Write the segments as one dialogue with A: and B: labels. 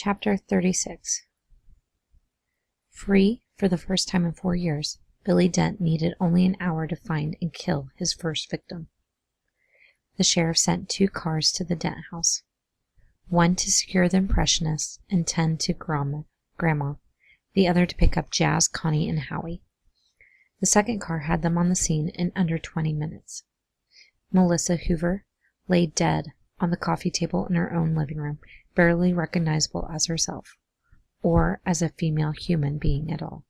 A: Chapter 36. Free for the first time in 4 years, Billy Dent needed only an hour to find and kill his first victim. The sheriff sent 2 cars to the Dent house, 1 to secure the Impressionists and 10 to Grandma, the other to pick up Jazz, Connie, and Howie. The second car had them on the scene in under 20 minutes. Melissa Hoover lay dead on the coffee table in her own living room, barely recognizable as herself, or as a female human being at all.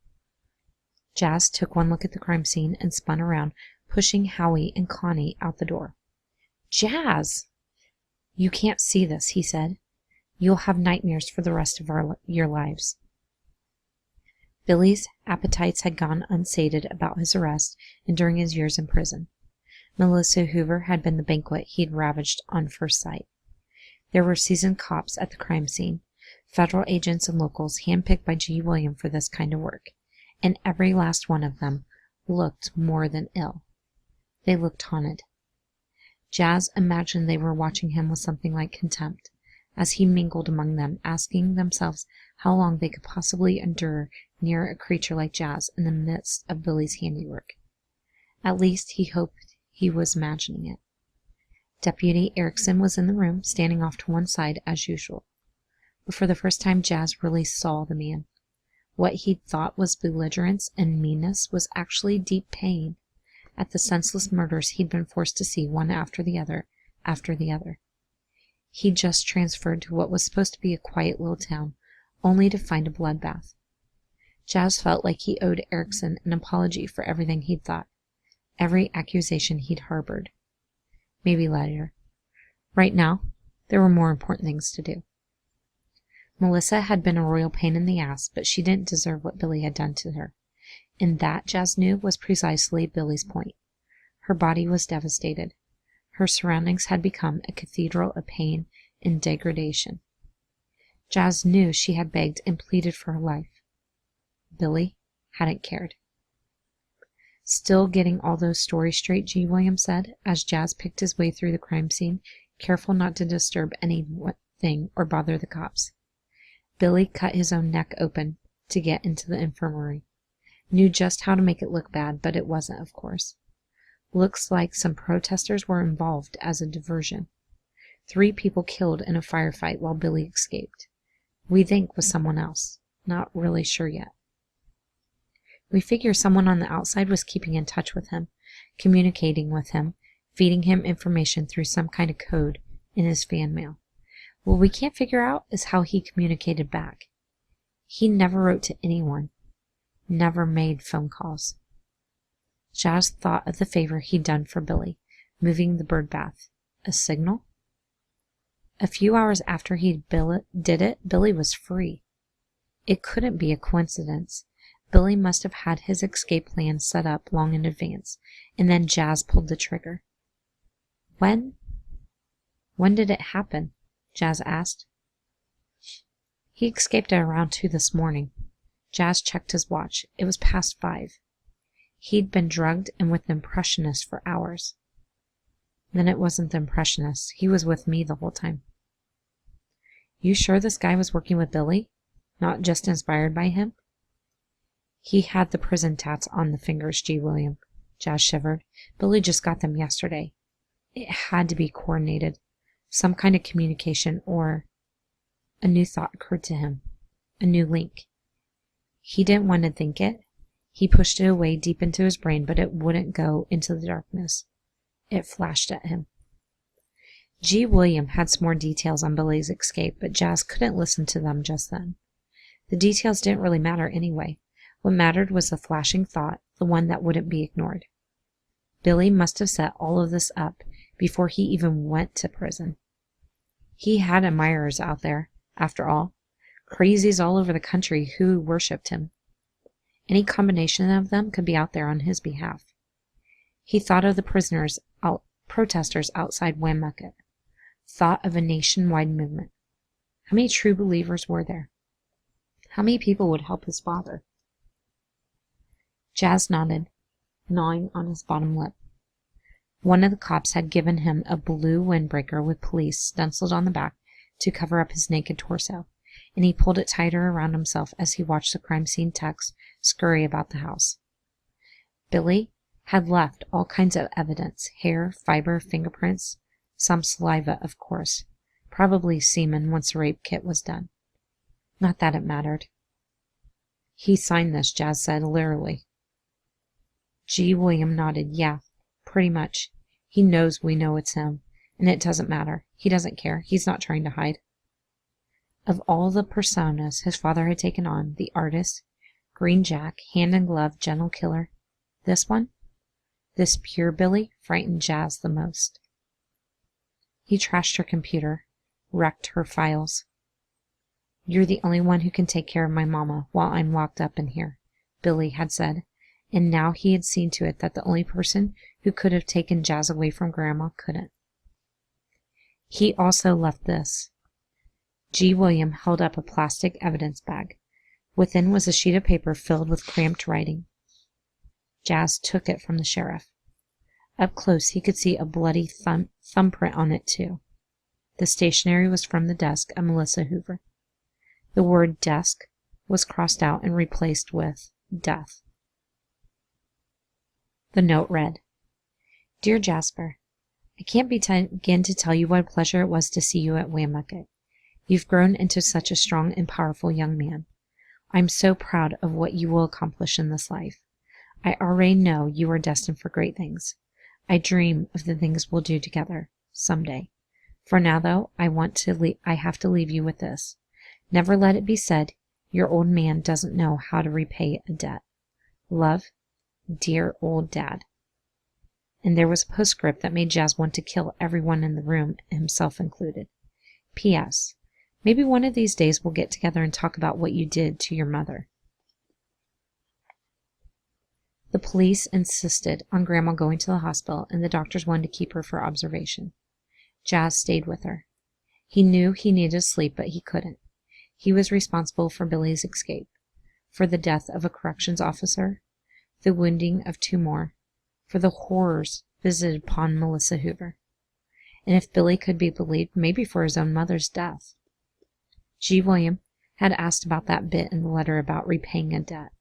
A: Jazz took one look at the crime scene and spun around, pushing Howie and Connie out the door. "Jazz! You can't see this," he said. "You'll have nightmares for the rest of your lives." Billy's appetites had gone unsated about his arrest and during his years in prison. Melissa Hoover had been the banquet he'd ravaged on first sight. There were seasoned cops at the crime scene, federal agents and locals handpicked by G. William for this kind of work, and every last one of them looked more than ill. They looked haunted. Jazz imagined they were watching him with something like contempt, as he mingled among them, asking themselves how long they could possibly endure near a creature like Jazz in the midst of Billy's handiwork. At least he hoped he was imagining it. Deputy Erickson was in the room, standing off to one side as usual. But for the first time Jazz really saw the man. What he'd thought was belligerence and meanness was actually deep pain at the senseless murders he'd been forced to see one after the other. He'd just transferred to what was supposed to be a quiet little town, only to find a bloodbath. Jazz felt like he owed Erickson an apology for everything he'd thought, every accusation he'd harbored. Maybe later. Right now, there were more important things to do. Melissa had been a royal pain in the ass, but she didn't deserve what Billy had done to her. And that, Jazz knew, was precisely Billy's point. Her body was devastated. Her surroundings had become a cathedral of pain and degradation. Jazz knew she had begged and pleaded for her life. Billy hadn't cared. "Still getting all those stories straight," G. William said, as Jazz picked his way through the crime scene, careful not to disturb anything or bother the cops. Billy cut his own neck open to get into the infirmary. Knew just how to make it look bad, but it wasn't, of course. Looks like some protesters were involved as a diversion. 3 people killed in a firefight while Billy escaped. We think with someone else. Not really sure yet. We figure someone on the outside was keeping in touch with him, communicating with him, feeding him information through some kind of code in his fan mail. What we can't figure out is how he communicated back. He never wrote to anyone, never made phone calls. Jazz thought of the favor he'd done for Billy, moving the bird bath. A signal? A few hours after he did it, Billy was free. It couldn't be a coincidence. Billy must have had his escape plan set up long in advance, and then Jazz pulled the trigger. When did it happen? Jazz asked. He escaped at around 2 this morning. Jazz checked his watch. It was past 5. He'd been drugged and with the Impressionists for hours. Then it wasn't the Impressionists. He was with me the whole time. You sure this guy was working with Billy? Not just inspired by him? He had the prison tats on the fingers, G. William. Jazz shivered. Billy just got them yesterday. It had to be coordinated. Some kind of communication, or... A new thought occurred to him. A new link. He didn't want to think it. He pushed it away deep into his brain, but it wouldn't go into the darkness. It flashed at him. G. William had some more details on Billy's escape, but Jazz couldn't listen to them just then. The details didn't really matter anyway. What mattered was the flashing thought, the one that wouldn't be ignored. Billy must have set all of this up before he even went to prison. He had admirers out there, after all. Crazies all over the country who worshipped him. Any combination of them could be out there on his behalf. He thought of the protesters outside Woonsocket. Thought of a nationwide movement. How many true believers were there? How many people would help his father? Jazz nodded, gnawing on his bottom lip. One of the cops had given him a blue windbreaker with police stenciled on the back to cover up his naked torso. and he pulled it tighter around himself as he watched the crime scene techs scurry about the house. Billy had left all kinds of evidence: hair, fiber, fingerprints, some saliva, of course, probably semen once the rape kit was done. Not that it mattered. He signed this, Jazz said, literally. G. William nodded. Yeah, pretty much. He knows we know it's him, and it doesn't matter. He doesn't care. He's not trying to hide. Of all the personas his father had taken on, the artist, Green Jack, hand and glove, gentle killer, this one, this pure Billy, frightened Jazz the most. He trashed her computer, wrecked her files. You're the only one who can take care of my mama while I'm locked up in here, Billy had said, and now he had seen to it that the only person who could have taken Jazz away from Grandma couldn't. He also left this. G. William held up a plastic evidence bag. Within was a sheet of paper filled with cramped writing. Jazz took it from the sheriff. Up close he could see a bloody thumbprint on it too. The stationery was from the desk of Melissa Hoover. The word desk was crossed out and replaced with death. The note read, Dear Jasper, I can't begin to tell you what a pleasure it was to see you at Waymarket. You've grown into such a strong and powerful young man. I'm so proud of what you will accomplish in this life. I already know you are destined for great things. I dream of the things we'll do together someday. For now, though, I have to leave you with this. Never let it be said your old man doesn't know how to repay a debt. Love, dear old Dad. And there was a postscript that made Jazz want to kill everyone in the room, himself included. P.S. Maybe one of these days we'll get together and talk about what you did to your mother. The police insisted on Grandma going to the hospital, and the doctors wanted to keep her for observation. Jazz stayed with her. He knew he needed sleep, but he couldn't. He was responsible for Billy's escape, for the death of a corrections officer, the wounding of 2 more, for the horrors visited upon Melissa Hoover. And if Billy could be believed, maybe for his own mother's death. G. William had asked about that bit in the letter about repaying a debt.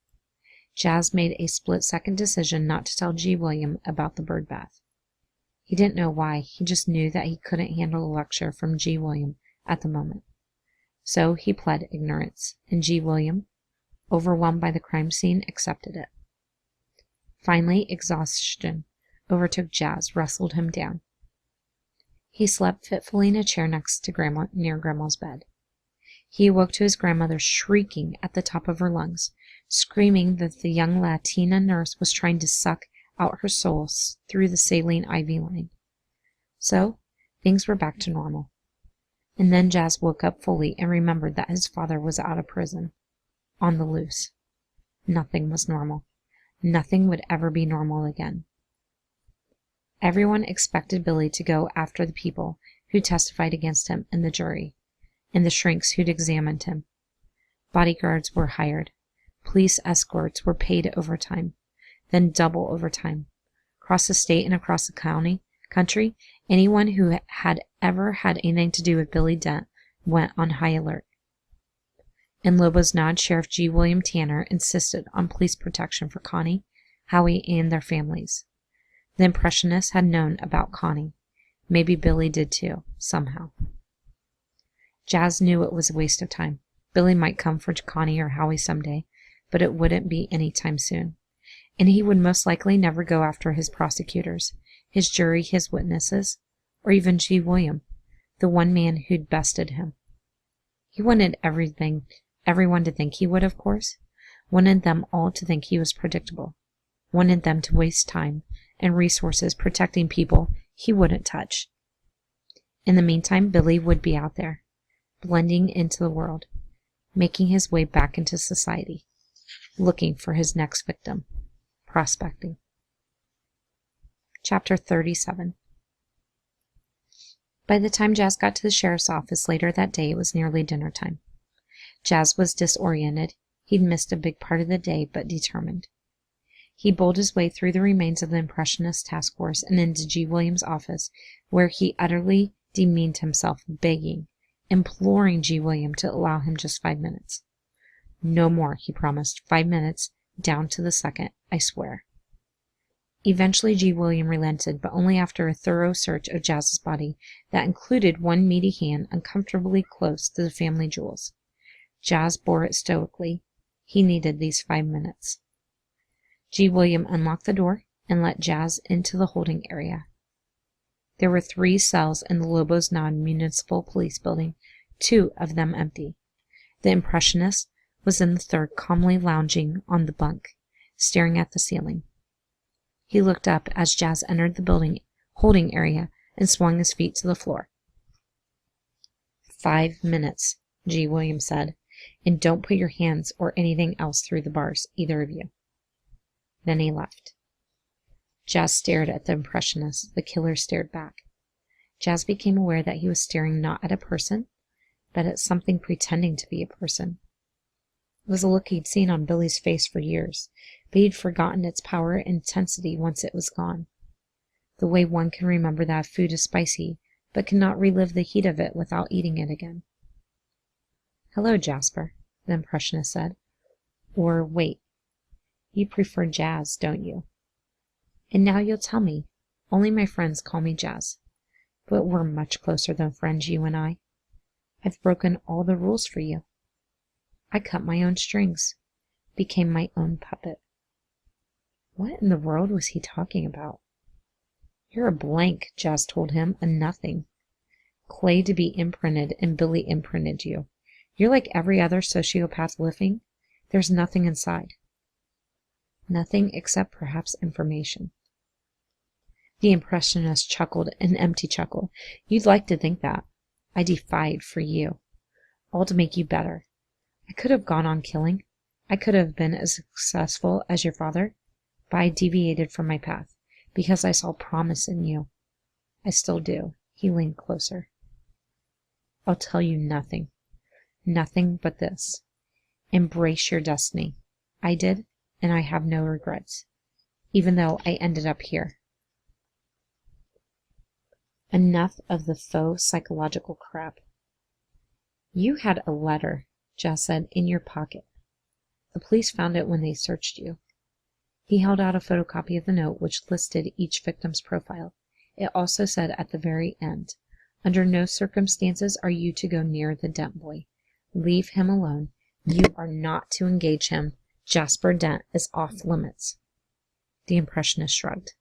A: Jazz made a split-second decision not to tell G. William about the bird bath. He didn't know why, he just knew that he couldn't handle a lecture from G. William at the moment. So he pled ignorance, and G. William, overwhelmed by the crime scene, accepted it. Finally, exhaustion overtook Jazz, wrestled him down. He slept fitfully in a chair next to near Grandma's bed. He awoke to his grandmother shrieking at the top of her lungs, screaming that the young Latina nurse was trying to suck out her soul through the saline IV line. So, things were back to normal. And then Jazz woke up fully and remembered that his father was out of prison, on the loose. Nothing was normal. Nothing would ever be normal again. Everyone expected Billy to go after the people who testified against him in the jury, and the shrinks who'd examined him. Bodyguards were hired. Police escorts were paid overtime, then double overtime. Across the state and across the country, anyone who had ever had anything to do with Billy Dent went on high alert. In Lobos Nod, Sheriff G. William Tanner insisted on police protection for Connie, Howie, and their families. The Impressionists had known about Connie. Maybe Billy did too, somehow. Jazz knew it was a waste of time. Billy might come for Connie or Howie someday, but it wouldn't be any time soon. And he would most likely never go after his prosecutors, his jury, his witnesses, or even G. William, the one man who'd bested him. He wanted everyone to think he would, of course. Wanted them all to think he was predictable. Wanted them to waste time and resources protecting people he wouldn't touch. In the meantime, Billy would be out there, blending into the world, making his way back into society, looking for his next victim, prospecting. Chapter 37. By the time Jazz got to the sheriff's office later that day, it was nearly dinner time. Jazz was disoriented. He'd missed a big part of the day, but determined. He bowled his way through the remains of the Impressionist task force and into G. William's office, where he utterly demeaned himself, begging imploring G. William to allow him just 5 minutes. No more, he promised. 5 minutes, down to the second, I swear. Eventually G. William relented, but only after a thorough search of Jazz's body that included one meaty hand uncomfortably close to the family jewels. Jazz bore it stoically. He needed these 5 minutes. G. William unlocked the door and let Jazz into the holding area. There were 3 cells in the Lobos Nod Municipal Police Building, 2 of them empty. The impressionist was in the third, calmly lounging on the bunk, staring at the ceiling. He looked up as Jazz entered the building holding area and swung his feet to the floor. 5 minutes, G. William said, and don't put your hands or anything else through the bars, either of you. Then he left. Jazz stared at the impressionist. The killer stared back. Jazz became aware that he was staring not at a person, but at something pretending to be a person. It was a look he'd seen on Billy's face for years, but he'd forgotten its power and intensity once it was gone. The way one can remember that food is spicy, but cannot relive the heat of it without eating it again. Hello, Jasper, the impressionist said. Or wait, you prefer Jazz, don't you? And now you'll tell me. Only my friends call me Jazz. But we're much closer than friends, you and I. I've broken all the rules for you. I cut my own strings, became my own puppet. What in the world was he talking about? You're a blank, Jazz told him, a nothing. Clay to be imprinted, and Billy imprinted you. You're like every other sociopath living. There's nothing inside. Nothing except perhaps information. The impressionist chuckled an empty chuckle. You'd like to think that. I defied for you. All to make you better. I could have gone on killing. I could have been as successful as your father, but I deviated from my path because I saw promise in you. I still do. He leaned closer. I'll tell you nothing. Nothing but this. Embrace your destiny. I did, and I have no regrets, even though I ended up here. Enough of the faux psychological crap. You had a letter, Jazz said, in your pocket. The police found it when they searched you. He held out a photocopy of the note which listed each victim's profile. It also said at the very end, under no circumstances are you to go near the Dent boy. Leave him alone. You are not to engage him. Jasper Dent is off limits. The impressionist shrugged.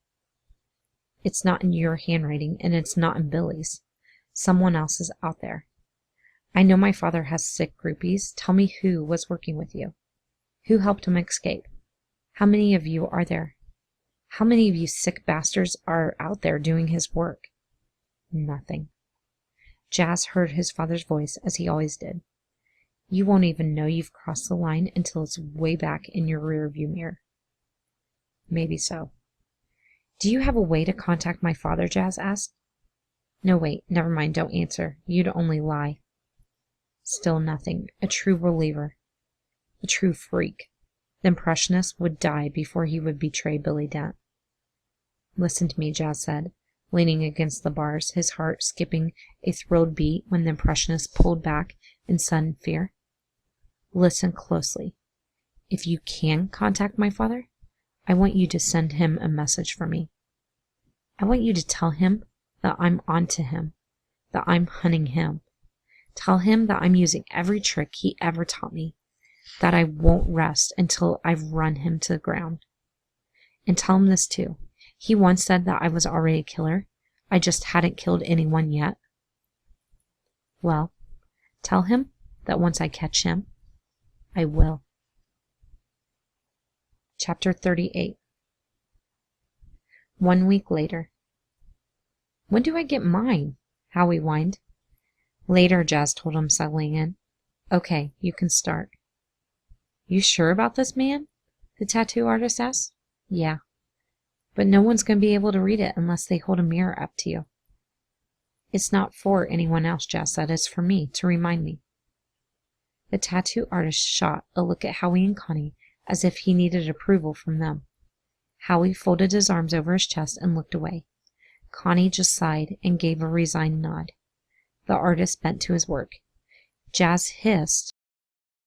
A: It's not in your handwriting, and it's not in Billy's. Someone else is out there. I know my father has sick groupies. Tell me who was working with you. Who helped him escape? How many of you are there? How many of you sick bastards are out there doing his work? Nothing. Jazz heard his father's voice, as he always did. You won't even know you've crossed the line until it's way back in your rearview mirror. Maybe so. Do you have a way to contact my father? Jazz asked. No, wait, never mind, don't answer. You'd only lie. Still nothing. A true believer. A true freak. The impressionist would die before he would betray Billy Dent. Listen to me, Jazz said, leaning against the bars, his heart skipping a thrilled beat when the impressionist pulled back in sudden fear. Listen closely. If you can contact my father, I want you to send him a message for me. I want you to tell him that I'm onto him, that I'm hunting him. Tell him that I'm using every trick he ever taught me, that I won't rest until I've run him to the ground. And tell him this too. He once said that I was already a killer. I just hadn't killed anyone yet. Well, tell him that once I catch him, I will. Chapter 38. 1 week later. When do I get mine? Howie whined. Later, Jazz told him, settling in. Okay, you can start. You sure about this, man? The tattoo artist asked. Yeah. But no one's going to be able to read it unless they hold a mirror up to you. It's not for anyone else, Jazz said. It's for me, to remind me. The tattoo artist shot a look at Howie and Connie as if he needed approval from them. Howie folded his arms over his chest and looked away. Connie just sighed and gave a resigned nod. The artist bent to his work. Jazz hissed